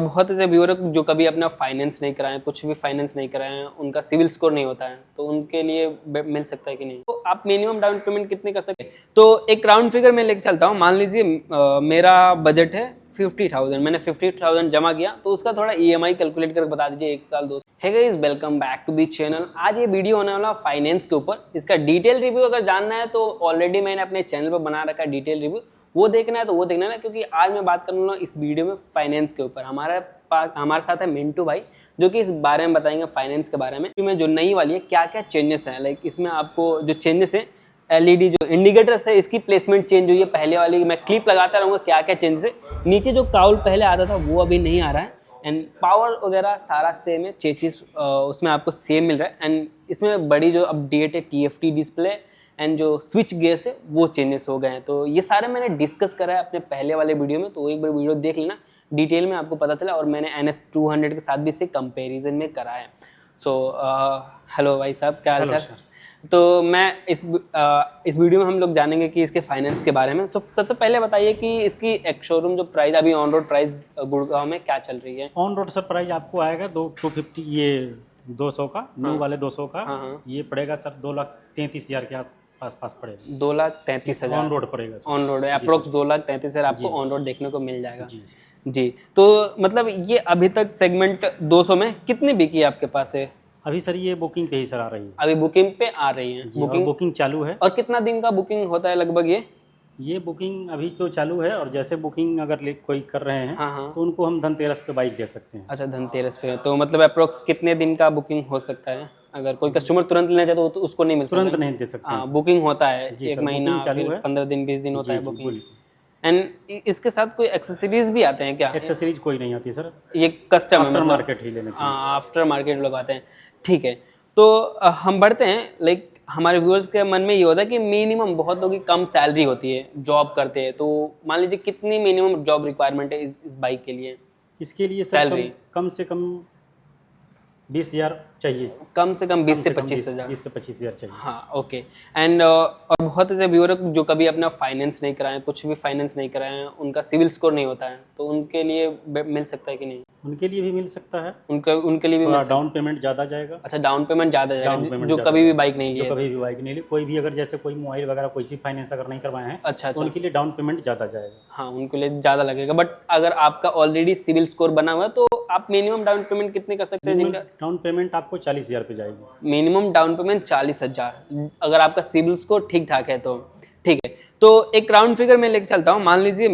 बहुत ऐसे व्यूअर जो कभी अपना फाइनेंस नहीं कराए, कुछ भी फाइनेंस नहीं कराए हैं, उनका सिविल स्कोर नहीं होता है, तो उनके लिए मिल सकता है कि नहीं? तो आप मिनिमम डाउन पेमेंट कितने कर सकते हैं? तो एक राउंड फिगर मैं लेके चलता हूँ। मान लीजिए मेरा बजट है 50,000, मैंने 50,000 जमा किया, तो उसका थोड़ा EMI कैलकुलेट करके बता दीजिए 1 साल 2 साल। Hey guys, welcome back to the channel. आज ये वीडियो होने वाला फाइनेंस के ऊपर। इसका डिटेल रिव्यू अगर जानना है तो ऑलरेडी मैंने अपने चैनल पर बना रखा है डिटेल रिव्यू, वो देखना है तो वो देखना है ना, क्योंकि आज मैं बात करने वाला इस वीडियो में फाइनेंस के ऊपर। हमारे साथ है मिंटू भाई, जो कि इस बारे में बताएंगे फाइनेंस के बारे में जो नई वाली है क्या क्या चेंजेस हैं। लाइक इसमें आपको जो चेंजेस हैं, LED जो इंडिकेटर्स है इसकी प्लेसमेंट चेंज हुई है। पहले वाली मैं क्लिप लगाता रहूँगा क्या क्या चेंजेस है। नीचे जो काउल पहले आता था वो अभी नहीं आ रहा है, एंड पावर वगैरह सारा सेम है, चेचिस उसमें आपको सेम मिल रहा है। एंड इसमें बड़ी जो अपडेट है TFT डिस्प्ले एंड जो स्विच गियर्स है वो चेंजेस हो गए हैं। तो ये सारे मैंने डिस्कस करा है अपने पहले वाले वीडियो में, तो एक बार वीडियो देख लेना, डिटेल में आपको पता चला। और मैंने NS200 के साथ भी इसे कंपेरिजन में करा है। सो हेलो भाई साहब, क्या हाल चाल? तो मैं इस वीडियो में हम लोग जानेंगे कि इसके फाइनेंस के बारे में। तो सबसे पहले बताइए कि इसकी एक शोरूम जो प्राइस अभी ऑन रोड प्राइस गुड़गांव में क्या चल रही है? ऑन रोड सर प्राइस आपको आएगा 250, ये 200 का न्यू वाले 200 का। हाँ। ये पड़ेगा सर 2,33,000 के आसपास पड़ेगा। 2,33,000 ऑन रोड पड़ेगा सर। ऑन रोड अप्रोक्स 2,33,000 आपको ऑन रोड देखने को मिल जाएगा। जी। तो मतलब ये अभी तक सेगमेंट 200 में कितनी बिकी आपके पास है? अभी सर ये बुकिंग पे ही सर आ रही है। अभी बुकिंग पे आ रही है। बुकिंग चालू है। और कितना दिन का बुकिंग होता है लगभग? ये बुकिंग अभी तो चालू है, और जैसे बुकिंग अगर कोई कर रहे हैं हाँ। तो उनको हम धनतेरस पे बाइक दे सकते हैं। अच्छा, धनतेरस पे। तो मतलब अप्रोक्स कितने दिन का बुकिंग हो सकता है? अगर कोई कस्टमर तुरंत लेना चाहे तो उसको नहीं मिल सकता? तुरंत नहीं दे सकते। हाँ, बुकिंग होता है जी 1 सर, महीना, बुकिंग चालू फिर है। 15 दिन 20 दिन होता है बुकिंग। बिल्कुल। एंड इसके साथ कोई एक्सेसरीज भी आते हैं क्या? एक्सेसरीज कोई नहीं आती सर, ये कस्टम आफ्टर मार्केट ही लेने के लिए। आफ्टर मार्केट लोग आते हैं, ठीक है। तो हम बढ़ते हैं। लाइक हमारे व्यूअर्स के मन में ये होता है कि मिनिमम, बहुत लोगों की कम सैलरी होती है, जॉब करते हैं, तो मान लीजिए कितनी मिनिमम जॉब रिक्वायरमेंट है इस बाइक के लिए? इसके लिए सर सैलरी कम से कम 20,000 चाहिए। कम से कम 20 से 25,000। 20 से 25,000 चाहिए। हाँ, ओके। एंड और बहुत ऐसे व्यूअर जो कभी अपना फाइनेंस नहीं कराए, कुछ भी फाइनेंस नहीं कराए हैं, उनका सिविल स्कोर नहीं होता है, तो उनके लिए मिल सकता है कि नहीं? उनके लिए भी मिल सकता है। उनके लिए भी मिल सकता है। डाउन पेमेंट ज़्यादा जाएगा। अच्छा, डाउन पेमेंट ज़्यादा जाएगा जो कभी भी बाइक नहीं लिए, जो कभी भी बाइक नहीं ली, कोई भी अगर जैसे कोई मोबाइल वगैरह कोई भी फाइनेंस अगर नहीं करवाए हैं, अच्छा, तो उनके लिए डाउन पेमेंट ज़्यादा जाएगा। हाँ, उनके लिए ज़्यादा लगेगा। बट अगर आपका ऑलरेडी सिविल स्कोर बना हुआ है तो आप मिनिमम डाउन पेमेंट कितने कर सकते हैं? जिनका डाउन पेमेंट आपको 40,000 पे जाएगी। मिनिमम डाउन पेमेंट 40,000, अगर आपका सिविल स्कोर ठीक ठाक है तो। ठीक है, तो एक राउंड फिगर मैं लेके चलता हूँ। मान लीजिए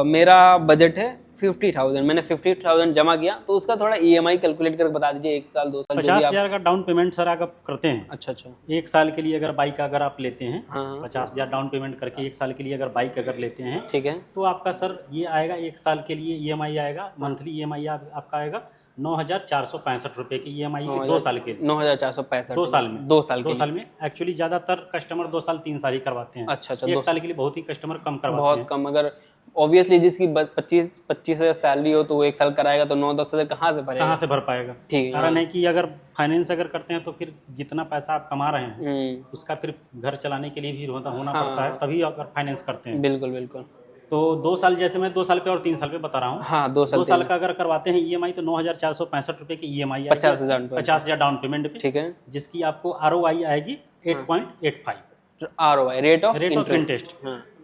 मेरा बजट है 50,000, मैंने 50,000 जमा किया, तो उसका थोड़ा EMI कैलकुलेट करके बता दीजिए 1 साल 2 साल। 50,000 का डाउन पेमेंट सर अगर करते हैं। अच्छा। 1 साल के लिए अगर बाइक अगर आप लेते हैं, हाँ। 50,000 डाउन पेमेंट करके 1 साल के लिए अगर बाइक अगर लेते हैं, ठीक है, तो आपका सर ये आएगा 1 साल के लिए EMI आएगा, मंथली EMI आपका आएगा 9,465 रुपये की EMI 2 साल के लिए। 9,465 2 साल में। 2 साल 2 साल में एक्चुअली ज़्यादातर कस्टमर 2 साल 3 साल ही करवाते हैं। अच्छा। 1 साल के लिए बहुत ही कस्टमर कम करवाते हैं। बहुत कम। अगर ऑब्वियसली जिसकी 25,000 सैलरी हो तो वो 1 साल कराएगा, तो 9-10 हज़ार कहाँ से भरेगा? कहाँ से भर पाएगा? ठीक है। कारण है कि अगर फाइनेंस अगर करते हैं तो फिर जितना पैसा आप कमा रहे हैं उसका फिर घर चलाने के लिए भी होना पड़ता है, तभी अगर फाइनेंस करते हैं। बिल्कुल। तो 2 साल, जैसे मैं 2 साल पे और 3 साल पे बता रहा हूँ। हाँ, 2 साल का अगर करवाते हैं EMI तो 9,465 रुपये की EMI आएगी, 50,000 डाउन पेमेंट पे। ठीक है, जिसकी आपको ROI आएगी 8.85 ROI, रेट ऑफ इंटरेस्ट।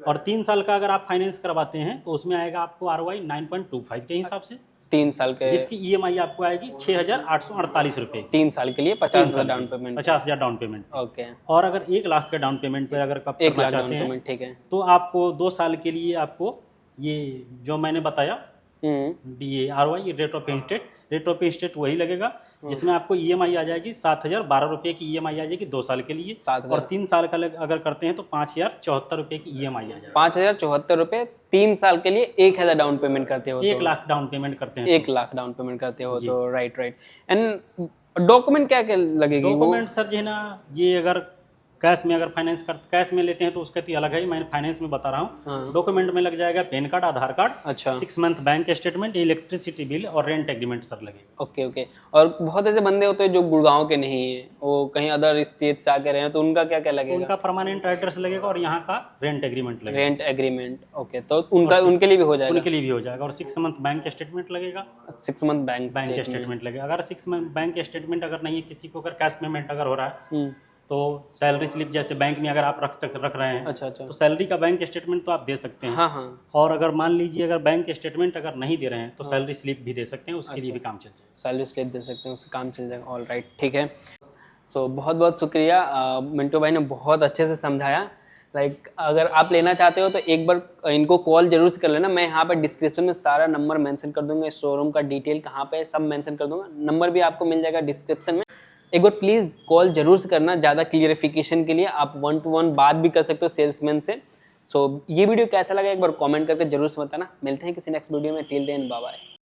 और 3 साल का अगर आप फाइनेंस करवाते हैं तो उसमें आएगा आपको ROI 9.25 के हिसाब से। 3 साल के, जिसकी EMI आपको आएगी 6,848 रुपये। 3 साल के लिए 50,000 down payment. 50,000 down payment. Okay. और अगर 1 लाख के डाउन पेमेंट पे अगर आप करना चाहते हैं, ठीक है, तो आपको 2 साल के लिए आपको ये जो मैंने बताया ये ROI रेट ऑफ इंटरेस्ट वही लगेगा, जिसमें आपको EMI आ जाएगी 7,012 रुपये की EMI आ जाएगी 2 साल के लिए। और 3 साल का अगर करते हैं तो 5,074 रुपये की EMI आ जाएगी। 5,074 रुपये 3 साल के लिए। 1,000 डाउन पेमेंट करते हो, 1 लाख डाउन पेमेंट करते हैं, 1 लाख डाउन पेमेंट करते हो तो राइट। एंड डॉक्यूमेंट क्या क्या लगेगी? डॉक्यूमेंट सर जो है ना, ये अगर कैश में अगर कैश में लेते हैं तो उसका तो अलग है, मैं फाइनेंस में बता रहा हूँ। हाँ। डॉक्यूमेंट में लग जाएगा पैन कार्ड, आधार कार्ड, अच्छा 6 month bank statement, electricity bill और रेंट एग्रीमेंट सर लगेगा। Okay okay. और बहुत ऐसे बंदे होते हैं जो गुड़गांव के नहीं है, वो कहीं अदर स्टेट से आके रहे हैं, तो उनका क्या क्या तो लगेगा? उनका परमानेंट एड्रेस लगेगा और यहाँ का रेंट एग्रीमेंट लगेगा। रेंट एग्रीमेंट, ओके, तो उनका उनके लिए भी हो जाएगा? उनके लिए भी हो जाएगा। और 6 मंथ बैंक स्टेटमेंट लगेगा। 6 मंथ बैंक स्टेटमेंट लगेगा। अगर 6 मंथ बैंक स्टेटमेंट अगर नहीं है किसी को, अगर कैश पेमेंट अगर हो रहा है तो सैलरी स्लिप जैसे बैंक में अगर आप रख रहे हैं, अच्छा अच्छा, तो सैलरी का बैंक स्टेटमेंट तो आप दे सकते हैं। हाँ हाँ। और अगर मान लीजिए अगर बैंक स्टेटमेंट अगर नहीं दे रहे हैं तो सैलरी स्लिप भी दे सकते हैं, उसके लिए भी काम चल जाएगा। सैलरी स्लिप दे सकते हैं, उससे काम चल जाएगा। ऑल राइट, ठीक है। सो बहुत बहुत शुक्रिया, मिंटू भाई ने बहुत अच्छे से समझाया। लाइक अगर आप लेना चाहते हो तो एक बार इनको कॉल जरूर से कर लेना। मैं यहाँ पर डिस्क्रिप्शन में सारा नंबर मेंशन कर दूंगा, शोरूम का डिटेल कहाँ पे सब मेंशन कर दूंगा, नंबर भी आपको मिल जाएगा डिस्क्रिप्शन में। एक बार प्लीज़ कॉल जरूर से करना ज़्यादा क्लियरिफिकेशन के लिए। आप 1-to-1 बात भी कर सकते हो सेल्समैन से। सो ये वीडियो कैसा लगा एक बार कमेंट करके जरूर से बताना। मिलते हैं किसी नेक्स्ट वीडियो में। Till then bye bye.